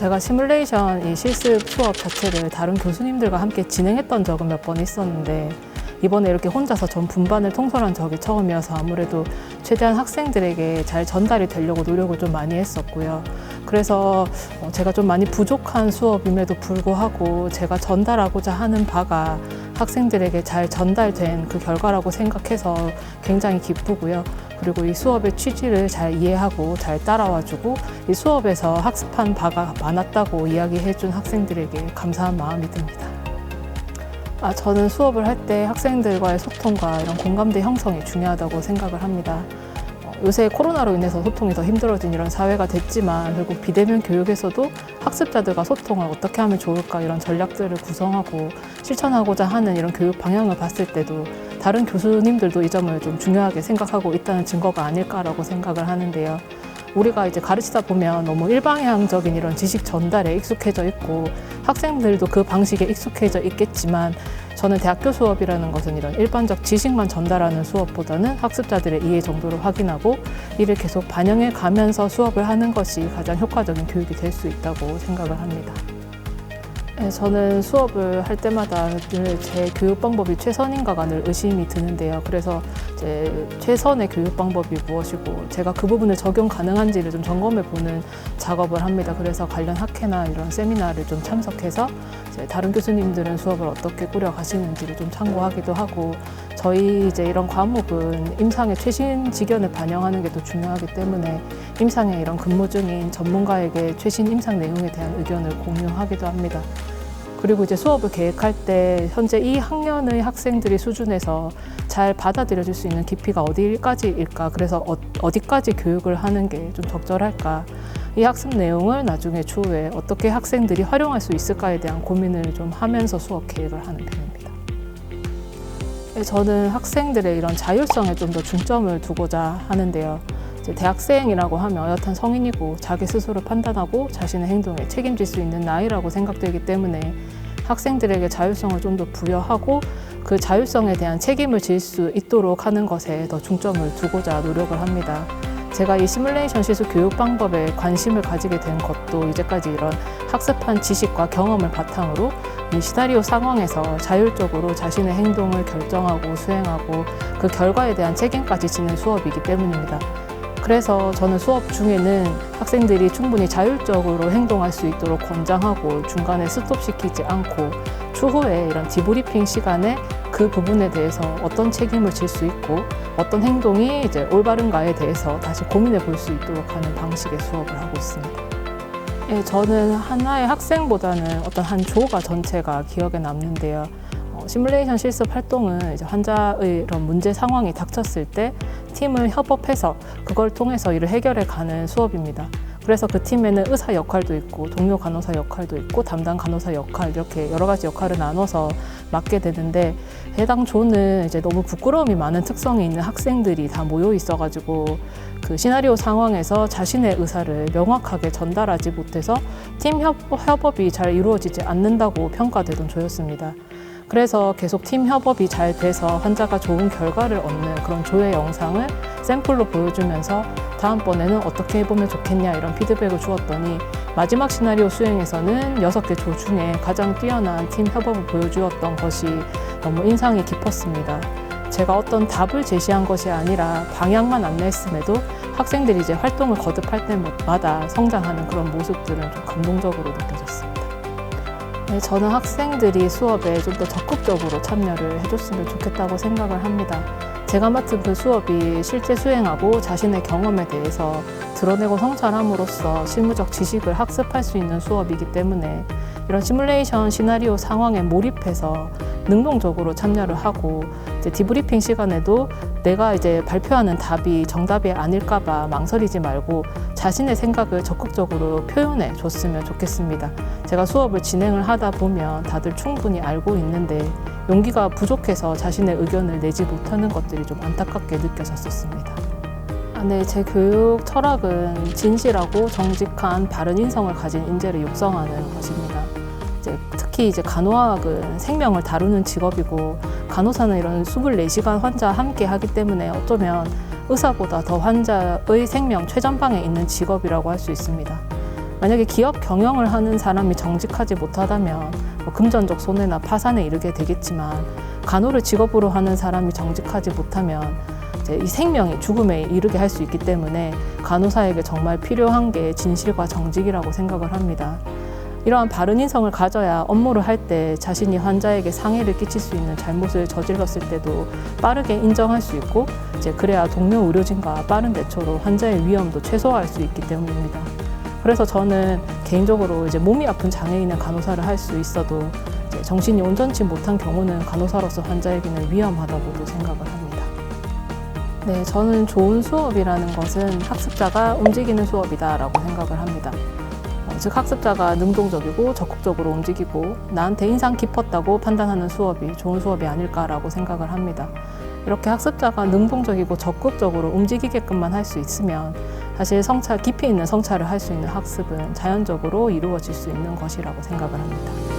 제가 시뮬레이션 이 실습 수업 자체를 다른 교수님들과 함께 진행했던 적은 몇 번 있었는데 이번에 이렇게 혼자서 전 분반을 통솔한 적이 처음이어서 아무래도 최대한 학생들에게 잘 전달이 되려고 노력을 좀 많이 했었고요. 그래서 제가 좀 많이 부족한 수업임에도 불구하고 제가 전달하고자 하는 바가 학생들에게 잘 전달된 그 결과라고 생각해서 굉장히 기쁘고요. 그리고 이 수업의 취지를 잘 이해하고 잘 따라와주고 이 수업에서 학습한 바가 많았다고 이야기해준 학생들에게 감사한 마음이 듭니다. 저는 수업을 할 때 학생들과의 소통과 이런 공감대 형성이 중요하다고 생각을 합니다. 요새 코로나로 인해서 소통이 더 힘들어진 이런 사회가 됐지만 결국 비대면 교육에서도 학습자들과 소통을 어떻게 하면 좋을까 이런 전략들을 구성하고 실천하고자 하는 이런 교육 방향을 봤을 때도 다른 교수님들도 이 점을 좀 중요하게 생각하고 있다는 증거가 아닐까라고 생각을 하는데요. 우리가 이제 가르치다 보면 너무 일방향적인 이런 지식 전달에 익숙해져 있고 학생들도 그 방식에 익숙해져 있겠지만 저는 대학교 수업이라는 것은 이런 일반적 지식만 전달하는 수업보다는 학습자들의 이해 정도를 확인하고 이를 계속 반영해 가면서 수업을 하는 것이 가장 효과적인 교육이 될 수 있다고 생각을 합니다. 저는 수업을 할 때마다 늘 제 교육 방법이 최선인가가 늘 의심이 드는데요. 그래서 이제 최선의 교육 방법이 무엇이고 제가 그 부분을 적용 가능한지를 좀 점검해 보는 작업을 합니다. 그래서 관련 학회나 이런 세미나를 좀 참석해서 이제 다른 교수님들은 수업을 어떻게 꾸려 가시는지를 좀 참고하기도 하고 저희 이제 이런 과목은 임상의 최신 지견을 반영하는 게 더 중요하기 때문에 임상에 이런 근무 중인 전문가에게 최신 임상 내용에 대한 의견을 공유하기도 합니다. 그리고 이제 수업을 계획할 때 현재 이 학년의 학생들이 수준에서 잘 받아들여질 수 있는 깊이가 어디까지일까, 그래서 어디까지 교육을 하는 게 좀 적절할까, 이 학습 내용을 나중에 추후에 어떻게 학생들이 활용할 수 있을까에 대한 고민을 좀 하면서 수업 계획을 하는 편입니다. 저는 학생들의 이런 자율성에 좀 더 중점을 두고자 하는데요. 이제 대학생이라고 하면 어엿한 성인이고 자기 스스로 판단하고 자신의 행동에 책임질 수 있는 나이라고 생각되기 때문에 학생들에게 자율성을 좀 더 부여하고 그 자율성에 대한 책임을 질 수 있도록 하는 것에 더 중점을 두고자 노력을 합니다. 제가 이 시뮬레이션 실습 교육 방법에 관심을 가지게 된 것도 이제까지 이런 학습한 지식과 경험을 바탕으로 이 시나리오 상황에서 자율적으로 자신의 행동을 결정하고 수행하고 그 결과에 대한 책임까지 지는 수업이기 때문입니다. 그래서 저는 수업 중에는 학생들이 충분히 자율적으로 행동할 수 있도록 권장하고 중간에 스톱시키지 않고 추후에 이런 디브리핑 시간에 그 부분에 대해서 어떤 책임을 질 수 있고 어떤 행동이 이제 올바른가에 대해서 다시 고민해 볼 수 있도록 하는 방식의 수업을 하고 있습니다. 저는 하나의 학생보다는 어떤 한 조가 전체가 기억에 남는데요. 시뮬레이션 실습 활동은 이제 환자의 이런 문제 상황이 닥쳤을 때 팀을 협업해서 그걸 통해서 이를 해결해 가는 수업입니다. 그래서 그 팀에는 의사 역할도 있고 동료 간호사 역할도 있고 담당 간호사 역할 이렇게 여러 가지 역할을 나눠서 맡게 되는데 해당 조는 이제 너무 부끄러움이 많은 특성이 있는 학생들이 다 모여 있어가지고 그 시나리오 상황에서 자신의 의사를 명확하게 전달하지 못해서 팀 협업이 잘 이루어지지 않는다고 평가되던 조였습니다. 그래서 계속 팀 협업이 잘 돼서 환자가 좋은 결과를 얻는 그런 조의 영상을 샘플로 보여주면서 다음번에는 어떻게 해보면 좋겠냐 이런 피드백을 주었더니 마지막 시나리오 수행에서는 6개 조 중에 가장 뛰어난 팀 협업을 보여주었던 것이 너무 인상이 깊었습니다. 제가 어떤 답을 제시한 것이 아니라 방향만 안내했음에도 학생들이 이제 활동을 거듭할 때마다 성장하는 그런 모습들은 좀 감동적으로 느껴졌습니다. 저는 학생들이 수업에 좀 더 적극적으로 참여를 해줬으면 좋겠다고 생각을 합니다. 제가 맡은 그 수업이 실제 수행하고 자신의 경험에 대해서 드러내고 성찰함으로써 실무적 지식을 학습할 수 있는 수업이기 때문에 이런 시뮬레이션 시나리오 상황에 몰입해서 능동적으로 참여를 하고 이제 디브리핑 시간에도 내가 이제 발표하는 답이 정답이 아닐까봐 망설이지 말고 자신의 생각을 적극적으로 표현해 줬으면 좋겠습니다. 제가 수업을 진행을 하다 보면 다들 충분히 알고 있는데 용기가 부족해서 자신의 의견을 내지 못하는 것들이 좀 안타깝게 느껴졌었습니다. 네, 제 교육 철학은 진실하고 정직한 바른 인성을 가진 인재를 육성하는 것입니다. 특히 이제 간호학은 생명을 다루는 직업이고 간호사는 이런 24시간 환자와 함께 하기 때문에 어쩌면 의사보다 더 환자의 생명 최전방에 있는 직업이라고 할 수 있습니다. 만약에 기업 경영을 하는 사람이 정직하지 못하다면 뭐 금전적 손해나 파산에 이르게 되겠지만 간호를 직업으로 하는 사람이 정직하지 못하면 이제 이 생명이 죽음에 이르게 할 수 있기 때문에 간호사에게 정말 필요한 게 진실과 정직이라고 생각을 합니다. 이러한 바른 인성을 가져야 업무를 할 때 자신이 환자에게 상해를 끼칠 수 있는 잘못을 저질렀을 때도 빠르게 인정할 수 있고 이제 그래야 동료 의료진과 빠른 대처로 환자의 위험도 최소화할 수 있기 때문입니다. 그래서 저는 개인적으로 이제 몸이 아픈 장애인은 간호사를 할 수 있어도 이제 정신이 온전치 못한 경우는 간호사로서 환자에게는 위험하다고도 생각을 합니다. 네, 저는 좋은 수업이라는 것은 학습자가 움직이는 수업이다라고 생각을 합니다. 즉 학습자가 능동적이고 적극적으로 움직이고 나한테 인상 깊었다고 판단하는 수업이 좋은 수업이 아닐까라고 생각을 합니다. 이렇게 학습자가 능동적이고 적극적으로 움직이게끔만 할 수 있으면 사실 깊이 있는 성찰을 할 수 있는 학습은 자연적으로 이루어질 수 있는 것이라고 생각을 합니다.